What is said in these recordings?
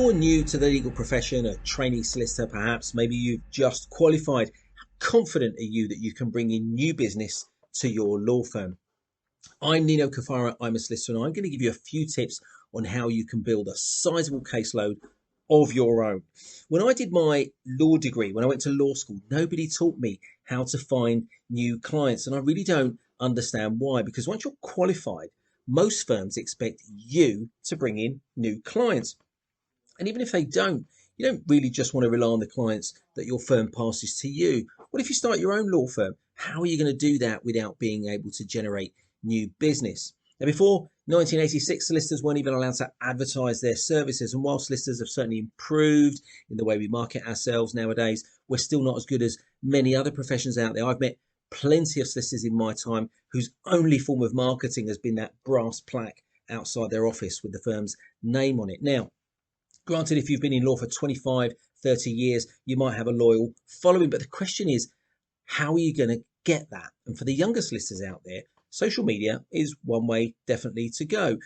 you're new to the legal profession, a trainee solicitor perhaps, maybe you've just qualified, how confident are you that you can bring in new business to your law firm? I'm Nino Kafara, I'm a solicitor, and I'm going to give you a few tips on how you can build a sizable caseload of your own. When I did my law degree, when I went to law school, nobody taught me how to find new clients, and I really don't understand why, because once you're qualified, most firms expect you to bring in new clients. And even if they don't, you don't really just want to rely on the clients that your firm passes to you. What if you start your own law firm? How are you going to do that without being able to generate new business? Now, before 1986, solicitors weren't even allowed to advertise their services. And while solicitors have certainly improved in the way we market ourselves nowadays, we're still not as good as many other professions out there. I've met plenty of solicitors in my time whose only form of marketing has been that brass plaque outside their office with the firm's name on it. Now, granted, if you've been in law for 25, 30 years, you might have a loyal following. But the question is, how are you going to get that? And for the younger solicitors out there, social media is one way definitely to go.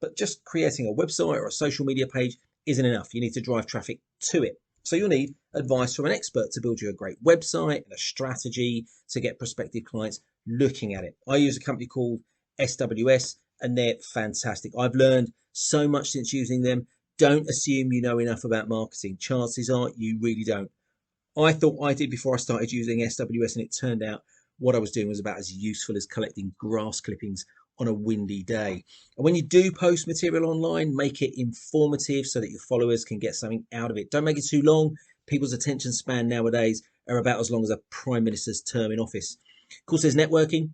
But just creating a website or a social media page isn't enough. You need to drive traffic to it. So you'll need advice from an expert to build you a great website and a strategy to get prospective clients looking at it. I use a company called SWS, and they're fantastic. I've learned so much since using them. Don't assume you know enough about marketing. Chances are you really don't. I thought I did before I started using SWS, and it turned out what I was doing was about as useful as collecting grass clippings on a windy day. And when you do post material online, make it informative so that your followers can get something out of it. Don't make it too long. People's attention span nowadays are about as long as a prime minister's term in office. Of course, there's networking.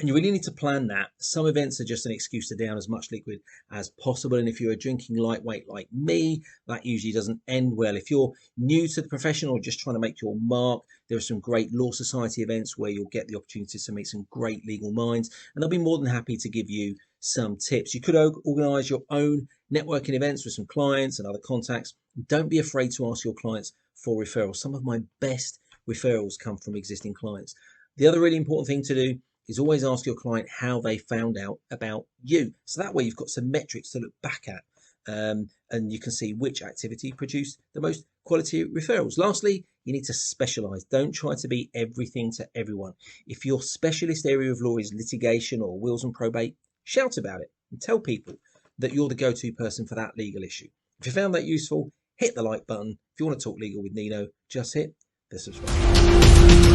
And you really need to plan that. Some events are just an excuse to down as much liquid as possible. And if you're a drinking lightweight like me, that usually doesn't end well. If you're new to the profession or just trying to make your mark, there are some great law society events where you'll get the opportunity to meet some great legal minds. And they'll be more than happy to give you some tips. You could organise your own networking events with some clients and other contacts. Don't be afraid to ask your clients for referrals. Some of my best referrals come from existing clients. The other really important thing to do is always ask your client how they found out about you. So that way you've got some metrics to look back at, and you can see which activity produced the most quality referrals. Lastly, you need to specialise. Don't try to be everything to everyone. If your specialist area of law is litigation or wills and probate, shout about it and tell people that you're the go-to person for that legal issue. If you found that useful, hit the like button. If you want to talk legal with Nino, just hit the subscribe button.